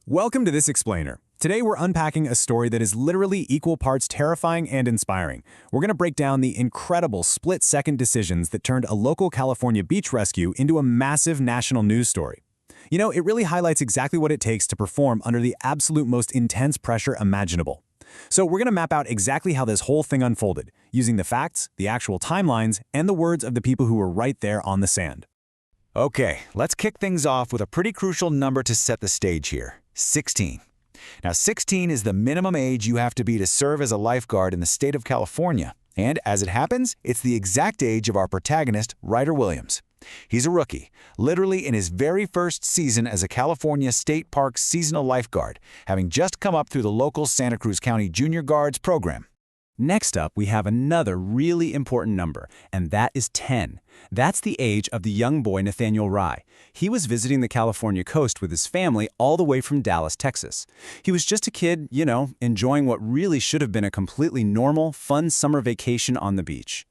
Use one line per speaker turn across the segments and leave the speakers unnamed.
Welcome to This Explainer. Today we're unpacking a story that is literally equal parts terrifying and inspiring. We're going to break down the incredible split-second decisions that turned a local California beach rescue into a massive national news story. You know, it really highlights exactly what it takes to perform under the absolute most intense pressure imaginable. So we're going to map out exactly how this whole thing unfolded, using the facts, the actual timelines, and the words of the people who were right there on the sand.
Okay, let's kick things off with a pretty crucial number to set the stage here: 16. Now, 16 is the minimum age you have to be to serve as a lifeguard in the state of California. And as it happens, it's the exact age of our protagonist, Ryder Williams. He's a rookie, literally in his very first season as a California State Park seasonal lifeguard, having just come up through the local Santa Cruz County Junior Guards program.
Next up, we have another really important number, and that is 10. That's the age of the young boy Nathaniel Rye. He was visiting the California coast with his family all the way from Dallas, Texas. He was just a kid, enjoying what really should have been a completely normal, fun summer vacation on the beach.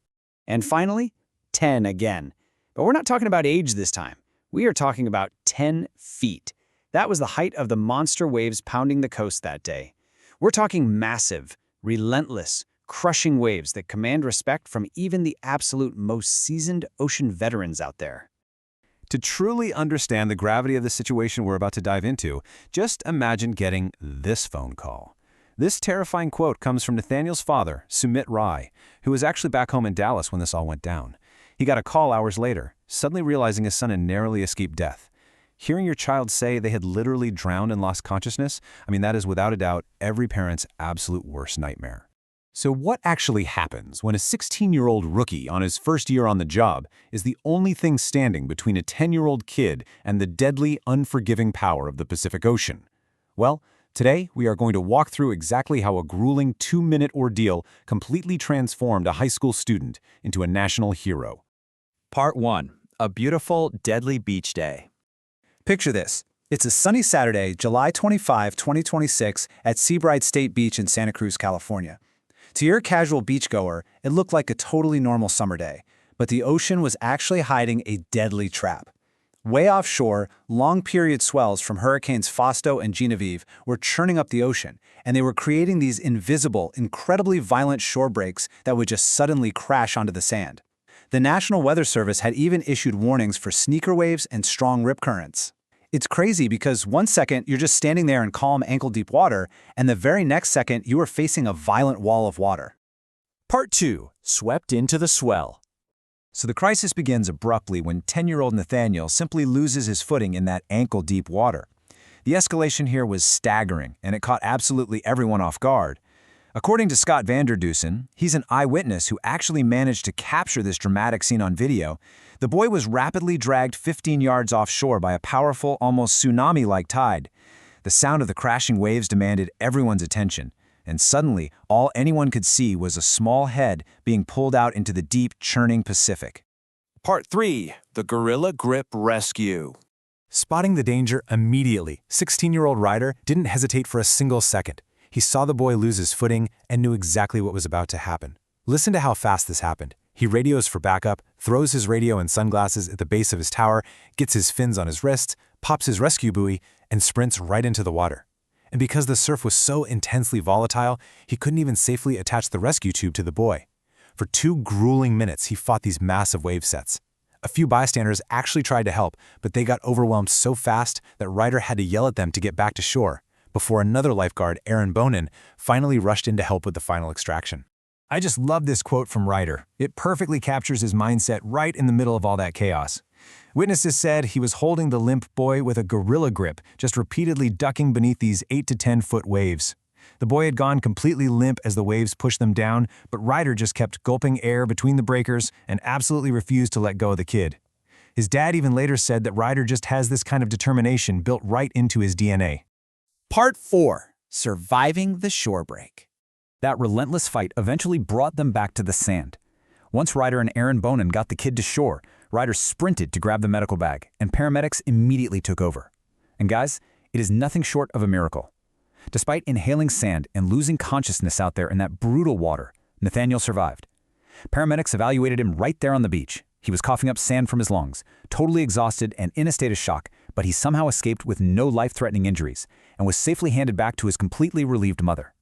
And finally, 10 again. But we're not talking about age this time. We are talking about 10 feet. That was the height of the monster waves pounding the coast that day. We're talking massive, relentless, crushing waves that command respect from even the absolute most seasoned ocean veterans out there.
To truly understand the gravity of the situation we're about to dive into, just imagine getting this phone call. This terrifying quote comes from Nathaniel's father, Sumit Rai, who was actually back home in Dallas when this all went down. He got a call hours later, suddenly realizing his son had narrowly escaped death. Hearing your child say they had literally drowned and lost consciousness, that is without a doubt every parent's absolute worst nightmare. So what actually happens when a 16-year-old rookie on his first year on the job is the only thing standing between a 10-year-old kid and the deadly, unforgiving power of the Pacific Ocean? Well, today we are going to walk through exactly how a grueling 2-minute ordeal completely transformed a high school student into a national hero.
Part 1. A beautiful, deadly beach day.
Picture this. It's a sunny Saturday, July 25, 2026, at Seabright State Beach in Santa Cruz, California. To your casual beachgoer, it looked like a totally normal summer day, but the ocean was actually hiding a deadly trap. Way offshore, long-period swells from Hurricanes Fausto and Genevieve were churning up the ocean, and they were creating these invisible, incredibly violent shore breaks that would just suddenly crash onto the sand. The National Weather Service had even issued warnings for sneaker waves and strong rip currents. It's crazy because one second you're just standing there in calm ankle-deep water, and the very next second you are facing a violent wall of water.
Part 2. Swept into the swell.
So the crisis begins abruptly when 10-year-old Nathaniel simply loses his footing in that ankle-deep water. The escalation here was staggering, and it caught absolutely everyone off guard. According to Scott Vanderdusen, he's an eyewitness who actually managed to capture this dramatic scene on video. The boy was rapidly dragged 15 yards offshore by a powerful, almost tsunami-like tide. The sound of the crashing waves demanded everyone's attention, and suddenly, all anyone could see was a small head being pulled out into the deep, churning Pacific.
Part 3. The Gorilla Grip Rescue.
Spotting the danger immediately, 16-year-old Ryder didn't hesitate for a single second. He saw the boy lose his footing and knew exactly what was about to happen. Listen to how fast this happened. He radios for backup, throws his radio and sunglasses at the base of his tower, gets his fins on his wrists, pops his rescue buoy, and sprints right into the water. And because the surf was so intensely volatile, he couldn't even safely attach the rescue tube to the boy. For 2 grueling minutes, he fought these massive wave sets. A few bystanders actually tried to help, but they got overwhelmed so fast that Ryder had to yell at them to get back to shore, before another lifeguard, Aaron Bonin, finally rushed in to help with the final extraction. I just love this quote from Ryder. It perfectly captures his mindset right in the middle of all that chaos. Witnesses said he was holding the limp boy with a gorilla grip, just repeatedly ducking beneath these 8 to 10-foot waves. The boy had gone completely limp as the waves pushed them down, but Ryder just kept gulping air between the breakers and absolutely refused to let go of the kid. His dad even later said that Ryder just has this kind of determination built right into his DNA.
Part 4. Surviving the shorebreak.
That relentless fight eventually brought them back to the sand. Once Ryder and Aaron Bonin got the kid to shore, Ryder sprinted to grab the medical bag, and paramedics immediately took over. And guys, it is nothing short of a miracle. Despite inhaling sand and losing consciousness out there in that brutal water, Nathaniel survived. Paramedics evaluated him right there on the beach. He was coughing up sand from his lungs, totally exhausted and in a state of shock, but he somehow escaped with no life-threatening injuries and was safely handed back to his completely relieved mother.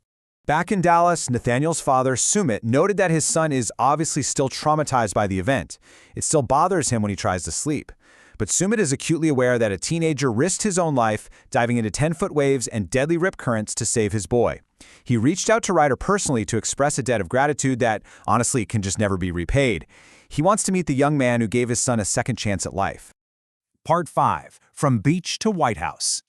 Back in Dallas, Nathaniel's father, Sumit, noted that his son is obviously still traumatized by the event. It still bothers him when he tries to sleep. But Sumit is acutely aware that a teenager risked his own life diving into 10-foot waves and deadly rip currents to save his boy. He reached out to Ryder personally to express a debt of gratitude that, honestly, can just never be repaid. He wants to meet the young man who gave his son a second chance at life.
Part 5. From Beach to White House.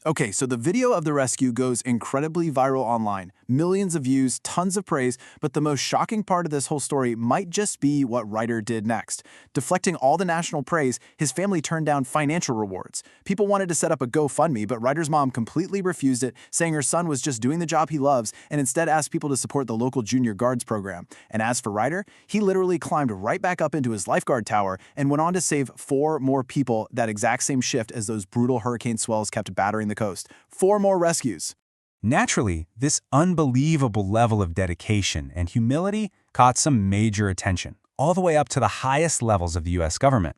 Okay, so the video of the rescue goes incredibly viral online. Millions of views, tons of praise, but the most shocking part of this whole story might just be what Ryder did next. Deflecting all the national praise, his family turned down financial rewards. People wanted to set up a GoFundMe, but Ryder's mom completely refused it, saying her son was just doing the job he loves and instead asked people to support the local junior guards program. And as for Ryder, he literally climbed right back up into his lifeguard tower and went on to save 4 more people that exact same shift as those brutal hurricane swells kept battering the coast. 4 more rescues.
Naturally, this unbelievable level of dedication and humility caught some major attention, all the way up to the highest levels of the US government.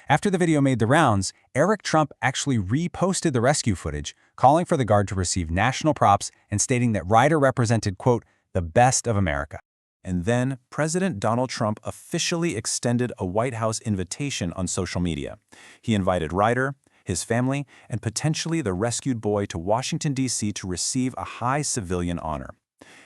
After the video made the rounds, Eric Trump actually reposted the rescue footage, calling for the guard to receive national props and stating that Ryder represented, quote, the best of America. And then President Donald Trump officially extended a White House invitation on social media. He invited Ryder, his family, and potentially the rescued boy to Washington, D.C. to receive a high civilian honor.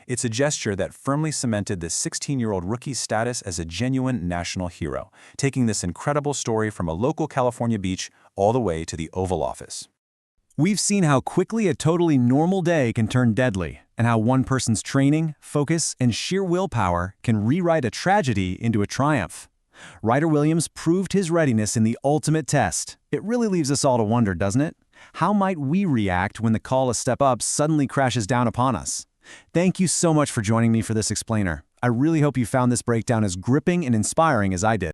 It's a gesture that firmly cemented the 16-year-old rookie's status as a genuine national hero, taking this incredible story from a local California beach all the way to the Oval Office.
We've seen how quickly a totally normal day can turn deadly, and how one person's training, focus, and sheer willpower can rewrite a tragedy into a triumph. Ryder Williams proved his readiness in the ultimate test. It really leaves us all to wonder, doesn't it? How might we react when the call to step up suddenly crashes down upon us? Thank you so much for joining me for this explainer. I really hope you found this breakdown as gripping and inspiring as I did.